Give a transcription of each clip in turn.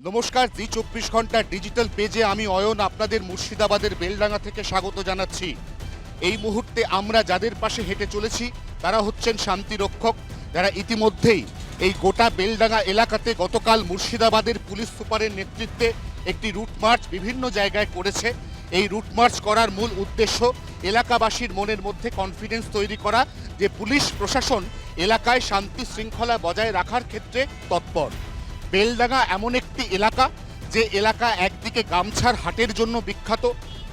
নমস্কার, জি 24 ঘন্টা ডিজিটাল পেজে আমি অয়ন আপনাদের মুর্শিদাবাদের বেলডাঙ্গা থেকে স্বাগত জানাচ্ছি। এই মুহূর্তে আমরা যাদের পাশে হেঁটে চলেছি তারা হচ্ছেন শান্তিরক্ষক, যারা ইতিমধ্যেই এই গোটা বেলডাঙ্গা এলাকাতে গতকাল মুর্শিদাবাদের পুলিশ সুপারের নেতৃত্বে একটি রুট মার্চ বিভিন্ন জায়গায় করেছে। এই রুট মার্চ করার মূল উদ্দেশ্য এলাকাবাসীর মনের মধ্যে কনফিডেন্স তৈরি করা যে পুলিশ প্রশাসন এলাকায় শান্তি শৃঙ্খলা বজায় রাখার ক্ষেত্রে তৎপর। বেলডাঙ্গা এমন একটি এলাকা যে এলাকা একদিকে গামছার হাটের জন্য বিখ্যাত।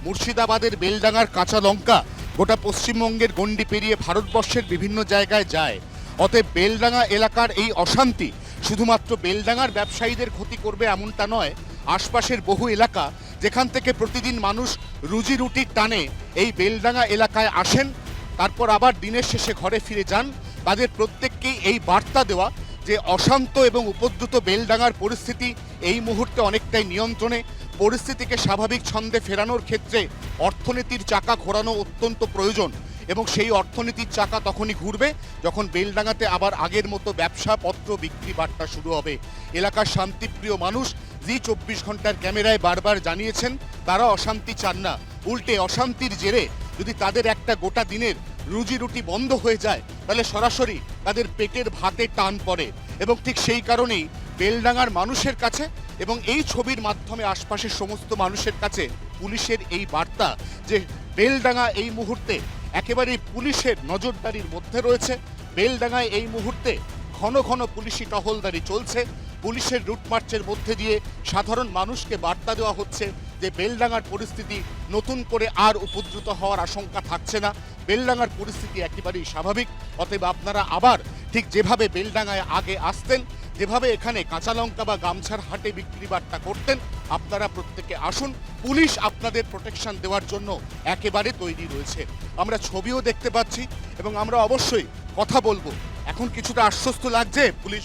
মুর্শিদাবাদের বেলডাঙ্গার কাঁচা লঙ্কা গোটা পশ্চিমবঙ্গের গণ্ডি পেরিয়ে ভারতবর্ষের বিভিন্ন জায়গায় যায়। অতএব বেলডাঙ্গা এলাকার এই অশান্তি শুধুমাত্র বেলডাঙ্গার ব্যবসায়ীদের ক্ষতি করবে এমনটা নয়, আশপাশের বহু এলাকা যেখান থেকে প্রতিদিন মানুষ রুজি রুটির টানে এই বেলডাঙ্গা এলাকায় আসেন, তারপর আবার দিনের শেষে ঘরে ফিরে যান, তাদের প্রত্যেককেই এই বার্তা দেওয়া যে অশান্ত এবং উপদ্রুত বেলডাঙ্গার পরিস্থিতি এই মুহূর্তে অনেকটাই নিয়ন্ত্রণে। পরিস্থিতিকে স্বাভাবিক ছন্দে ফেরানোর ক্ষেত্রে অর্থনীতির চাকা ঘোরানো অত্যন্ত প্রয়োজন এবং সেই অর্থনীতির চাকা তখনই ঘুরবে যখন বেলডাঙ্গাতে আবার আগের মতো ব্যবসা পত্র বিক্রি বার্তা শুরু হবে। এলাকার শান্তিপ্রিয় মানুষ জি 24 ঘন্টার ক্যামেরায় বারবার জানিয়েছেন তারা অশান্তি চান না, উল্টে অশান্তির জেরে যদি তাদের একটা গোটা দিনের রুজি রুটি বন্ধ হয়ে যায় তাহলে সরাসরি তাদের পেটের ভাতে টান পড়ে। এবং ঠিক সেই কারণেই বেলডাঙ্গার মানুষের কাছে এবং এই ছবির মাধ্যমে আশপাশের সমস্ত মানুষের কাছে পুলিশের এই বার্তা যে বেলডাঙ্গা এই মুহূর্তে একেবারেই পুলিশের নজরদারির মধ্যে রয়েছে। বেলডাঙ্গায় এই মুহূর্তে ঘন ঘন পুলিশি টহলদারি চলছে। পুলিশের রুট মার্চের মধ্যে দিয়ে সাধারণ মানুষকে বার্তা দেওয়া হচ্ছে যে বেলডাঙ্গার পরিস্থিতি নতুন করে আর উপদ্রুত হওয়ার আশঙ্কা থাকছে না, বেলডাঙ্গার পরিস্থিতি একেবারেই স্বাভাবিক। অতএব আপনারা আবার ঠিক যেভাবে বেলডাঙ্গায় আগে আসতেন, যেভাবে এখানে কাঁচা লঙ্কা বা গামছার হাটে বিক্রি বার্তা করতেন, আপনারা প্রত্যেকে আসুন। পুলিশ আপনাদের প্রোটেকশন দেওয়ার জন্য একেবারে তৈরি রয়েছে। আমরা ছবিও দেখতে পাচ্ছি এবং আমরা অবশ্যই কথা বলবো। এখন কিছুটা আশ্বস্ত লাগছে, পুলিশ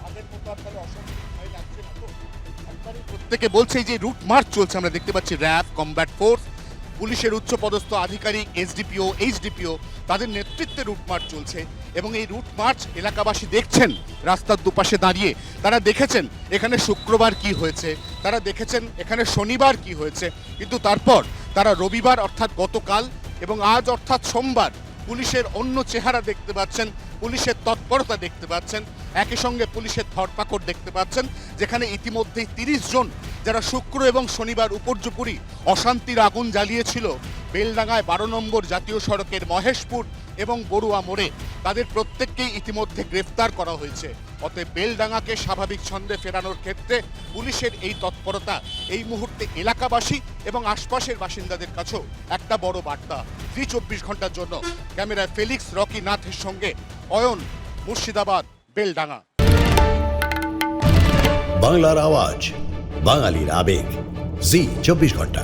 আগের মতো আপনাদের অশান্তি ভয় লাগছে না তো? প্রত্যেকে বলছে যে রুট মার্চ চলছে, আমরা দেখতে পাচ্ছি র্যাব, কমব্যাট ফোর্স, পুলিশের উচ্চপদস্থ আধিকারিক, এসডিপিও, এইচডিপিও তাদের নেতৃত্বে রুট মার্চ চলছে এবং এই রুট মার্চ এলাকাবাসী দেখছেন রাস্তার দুপাশে দাঁড়িয়ে। তারা দেখেছেন এখানে শুক্রবার কি হয়েছে, তারা দেখেছেন এখানে শনিবার কি হয়েছে, কিন্তু তারপর তারা রবিবার অর্থাৎ গতকাল এবং আজ অর্থাৎ সোমবার পুলিশের অন্য চেহারা দেখতে পাচ্ছেন, পুলিশের তৎপরতা দেখতে পাচ্ছেন, একই সঙ্গে পুলিশের ধরপাকড় দেখতে পাচ্ছেন, যেখানে ইতিমধ্যেই 30 জন যারা শুক্র এবং শনিবার উপর্যুপরি অশান্তির আগুন জ্বালিয়েছিল বেলডাঙ্গায় 12 নম্বর জাতীয় সড়কের মহেশপুর এবং বড়ুয়া মোড়ে, তাদের প্রত্যেককেই ইতিমধ্যে গ্রেফতার করা হয়েছে। অতএব বেলডাঙ্গাকে স্বাভাবিক ছন্দে ফেরানোর ক্ষেত্রে পুলিশের এই তৎপরতা এই মুহূর্তে এলাকাবাসী এবং আশপাশের বাসিন্দাদের কাছেও একটা বড় বার্তা। জি 24 ঘন্টার জন্য ক্যামেরায় ফেলিক্স রকি নাথের সঙ্গে অয়ন, মুর্শিদাবাদ, বেলডাঙ্গা। বাংলার আওয়াজ, বাঙালির আবেগ, জি 24 ঘন্টা।